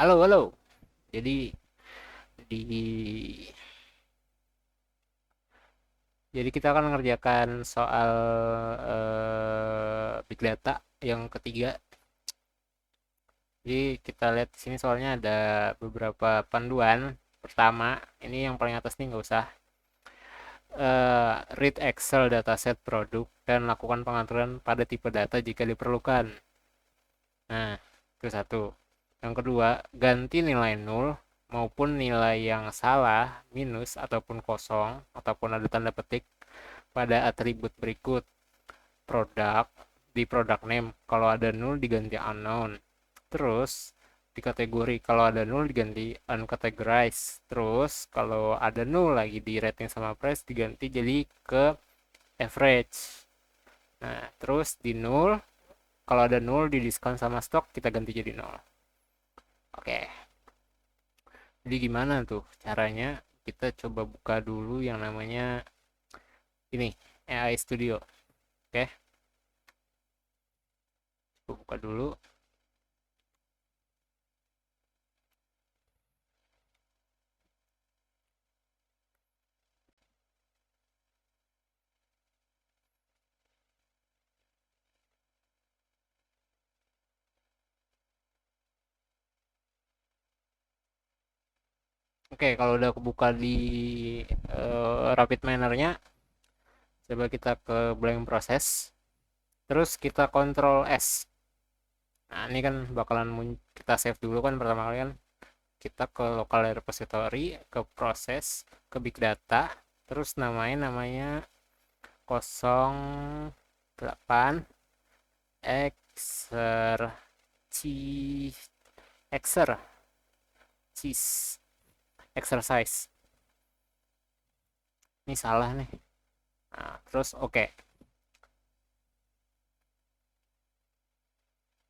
Halo, halo. Jadi di jadi kita akan mengerjakan soal big data yang ketiga. Jadi kita lihat di sini soalnya ada beberapa panduan. Pertama, ini yang paling atas nih nggak usah. Read Excel dataset produk dan lakukan pengaturan pada tipe data jika diperlukan. Nah, itu satu. Yang kedua, ganti nilai nol maupun nilai yang salah, minus ataupun kosong ataupun ada tanda petik pada atribut berikut. Produk di product name kalau ada nul diganti unknown. Terus di kategori kalau ada nul diganti uncategorized. Terus kalau ada nul lagi di rating sama price diganti jadi ke average. Nah, terus di nul kalau ada nul di diskon sama stok kita ganti jadi nol. Oke. Jadi gimana tuh caranya? Kita coba buka dulu yang namanya ini AI Studio. Oke, coba buka dulu. Oke, kalau udah kebuka di rapid miner-nya, coba kita ke blank process. Terus kita Ctrl S. Nah, ini kan bakalan kita save dulu kan pertama kali kan. Kita ke local repository, ke proses, ke big data, terus namanya 08 exercise exercise exercise. Ini salah nih. Nah, terus oke.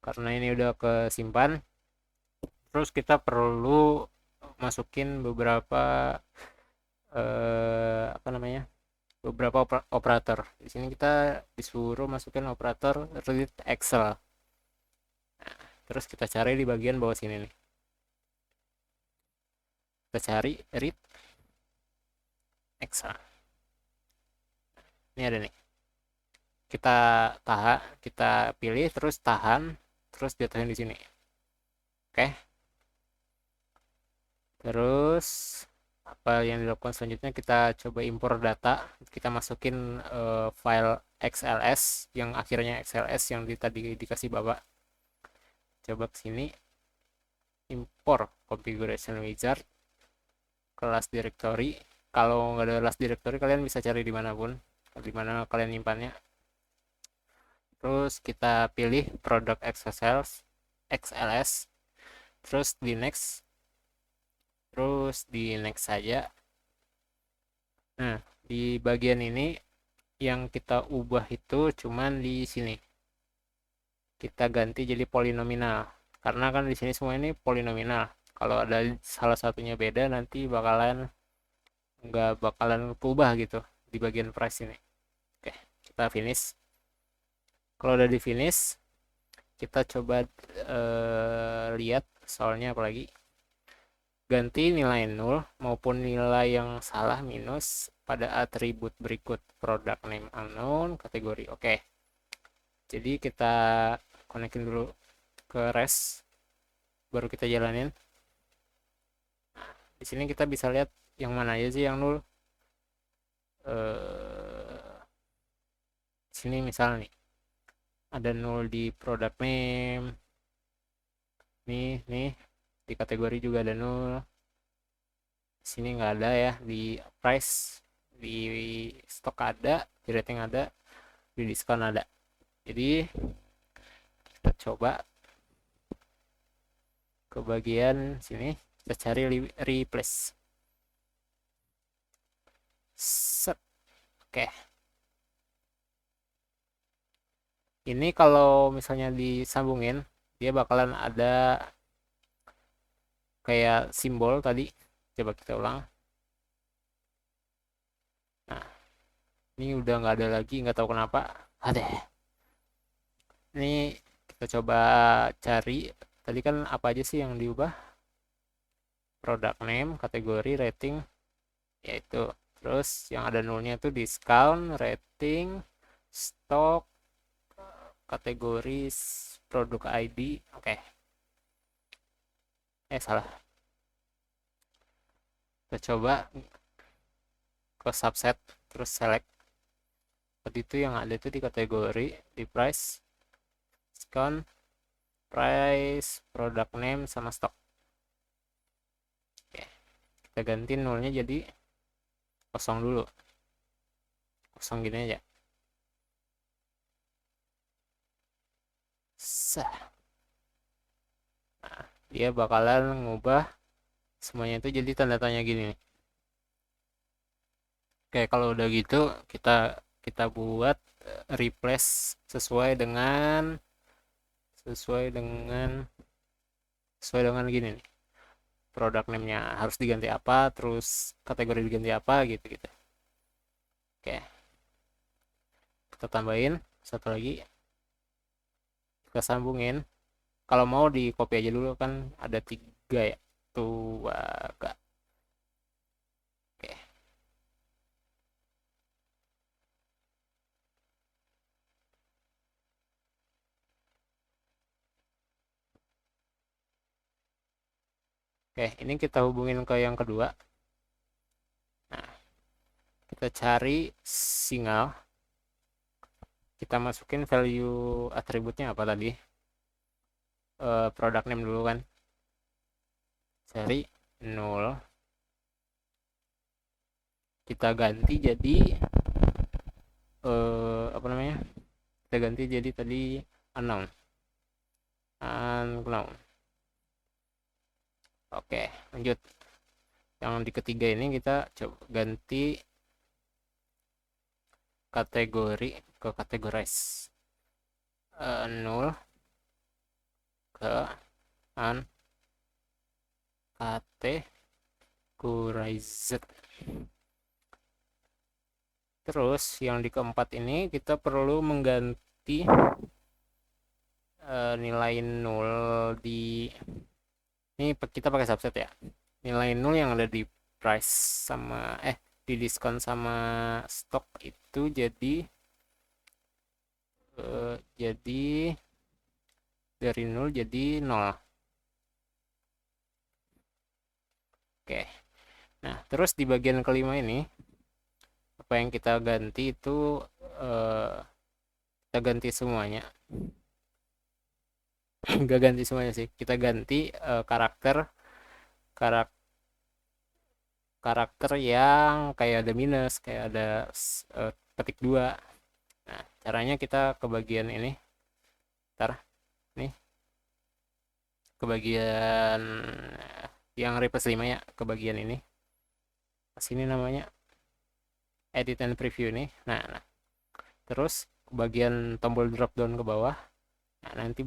Karena ini udah kesimpan, terus kita perlu masukin beberapa apa namanya? Beberapa operator. Di sini kita disuruh masukin operator read Excel. Terus kita cari di bagian bawah sini nih. Kita cari read Excel. Ini ada nih. Kita kita pilih terus tahan, terus jatuhin di sini. Oke. Terus apa yang dilakukan selanjutnya kita coba impor data, kita masukin file XLS yang akhirnya XLS yang tadi dikasih Bapak. Coba ke sini, impor configuration wizard, kelas directory. Kalau nggak ada kelas directory kalian bisa cari dimanapun, di mana kalian nyimpannya. Terus kita pilih product XLS, terus di next, saja. Nah, di bagian ini yang kita ubah itu cuman di sini. Kita ganti jadi polinomial. Karena kan di sini semua ini polinomial. Kalau ada salah satunya beda nanti nggak bakalan berubah gitu di bagian price ini. Oke, kita finish. Kalau udah di finish, kita coba lihat soalnya apalagi ganti nilai nol maupun nilai yang salah minus pada atribut berikut product name unknown kategori. Oke, jadi kita konekin dulu ke res baru kita jalanin. Di sini kita bisa lihat yang mana aja sih yang nol. Sini misal nih ada nol di product name, nih di kategori juga ada nol. Sini nggak ada ya, di price, di stok ada, di rating ada, di diskon ada. Jadi kita coba ke bagian sini, kita cari replace. Set. Oke. Ini kalau misalnya disambungin, dia bakalan ada kayak simbol tadi. Coba kita ulang. Nah, ini udah nggak ada lagi, nggak tahu kenapa. Ada. Ini kita coba cari. Tadi kan apa aja sih yang diubah? product name, kategori, rating, yaitu. Terus yang ada nolnya itu discount, rating, stok, kategori, produk ID. Oke. Salah. Kita coba ke subset, terus select. Seperti itu yang ada itu di kategori, di price, discount, price, product name, sama stok. Oke. Kita ganti nolnya jadi kosong dulu. Kosong gini aja. Sah. Nah, dia bakalan ngubah semuanya itu jadi tanda tanya gini nih. Oke, kalau udah gitu kita kita buat replace sesuai dengan sesuai dengan sesuai dengan gini nih. Produk name-nya harus diganti apa, terus kategori diganti apa gitu gitu. Oke. Kita tambahin satu lagi. Kita sambungin. Kalau mau di copy aja dulu kan ada 3 ya. Tuh agak. Oke. Oke, ini kita hubungin ke yang kedua. Nah, kita cari single. Kita masukin value atributnya apa tadi? Product name dulu kan. Cari 0. Kita ganti jadi apa namanya? Kita ganti jadi tadi unknown. Unknown. Oke, lanjut. Yang di ketiga ini kita coba ganti kategori ke categorize. 0 ke uncategorized. Terus yang di keempat ini kita perlu mengganti nilai 0 di ini kita pakai subset ya. Nilai 0 yang ada di price sama di diskon sama stok itu jadi dari 0 jadi 0. Oke. Nah, terus di bagian kelima ini apa yang kita ganti itu kita ganti semuanya. Nggak ganti semuanya sih. Kita ganti karakter karakter yang kayak ada minus, kayak ada petik 2. Nah, caranya kita ke bagian ini. Ntar, nih. Ke bagian yang replace 5 ya, ke bagian ini. Sini namanya edit and preview nih. Nah, terus ke bagian tombol drop down ke bawah. Nah, nanti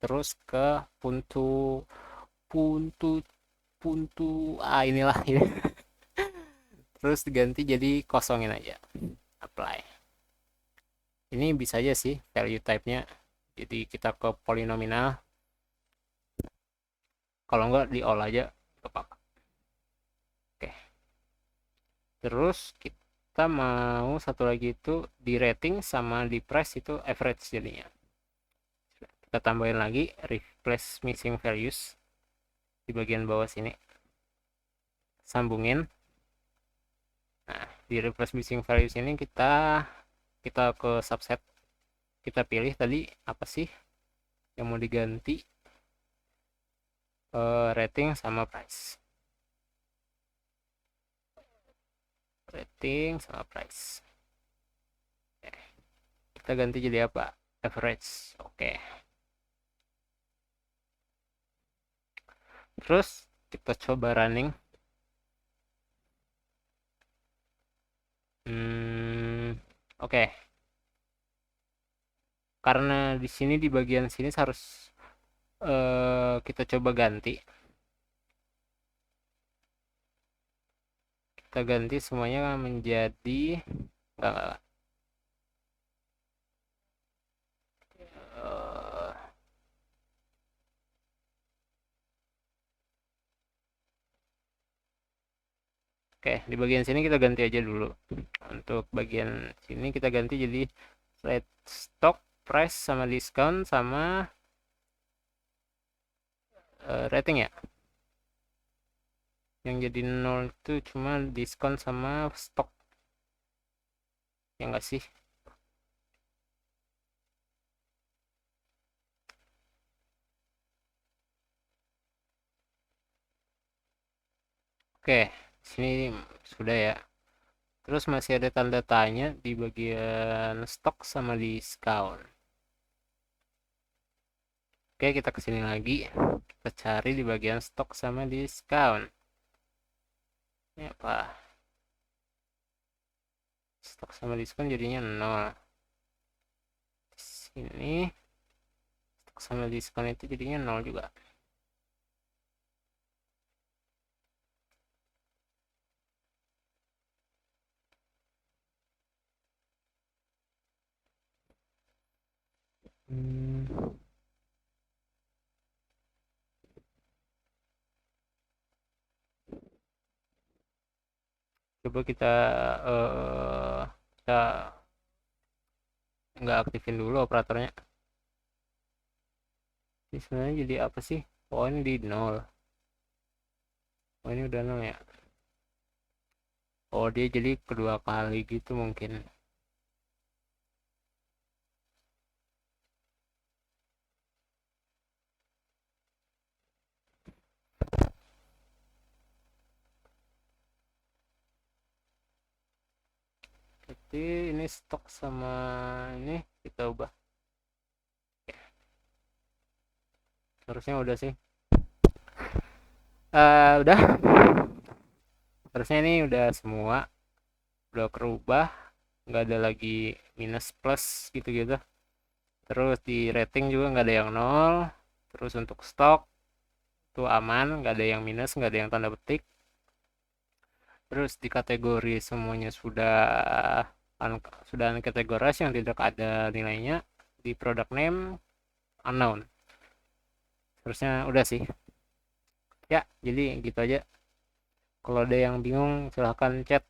terus ke puntu puntu puntu inilah ini. Terus diganti jadi kosongin aja. Apply. Ini bisa aja sih value type-nya. Jadi kita ke polinomial. Kalau enggak di all aja apa-apa. Oke. Terus kita mau satu lagi itu di rating sama di price itu average jadinya. Kita tambahin lagi replace missing values di bagian bawah sini. Sambungin. Nah, di replace missing values ini kita ke subset. Kita pilih tadi apa sih yang mau diganti, rating sama price. Rating sama price. Kita ganti jadi apa? Average. Oke. Terus kita coba running. Oke. Karena di sini di bagian sini harus kita coba ganti. Kita ganti semuanya menjadi enggak. Oke, di bagian sini kita ganti aja dulu. Untuk bagian sini kita ganti jadi slide stock, price sama discount sama rating ya. Yang jadi 0 itu cuma diskon sama stok. Ya enggak sih? Oke, sini sudah ya. Terus masih ada tanda tanya di bagian stok sama diskon. Oke, kita kesini lagi. Kita cari di bagian stok sama diskon. Ini apa? Stok sama diskon jadinya 0. Di sini stok sama diskon itu jadinya 0 juga. Coba kita nggak aktifin dulu operatornya. Ini sebenarnya jadi apa sih? Oh, ini di 0. Oh, ini udah 0 ya. Oh, dia jadi kedua kali gitu mungkin. Jadi ini stok sama ini kita ubah. Harusnya udah sih. Udah. Harusnya ini udah semua. Udah kerubah. Nggak ada lagi minus plus gitu-gitu. Terus di rating juga nggak ada yang 0. Terus untuk stok itu aman, nggak ada yang minus, nggak ada yang tanda petik. Terus di kategori semuanya sudah uncategorized yang tidak ada nilainya. Di product name unknown. Terusnya udah sih. Ya, jadi gitu aja. Kalau ada yang bingung silahkan chat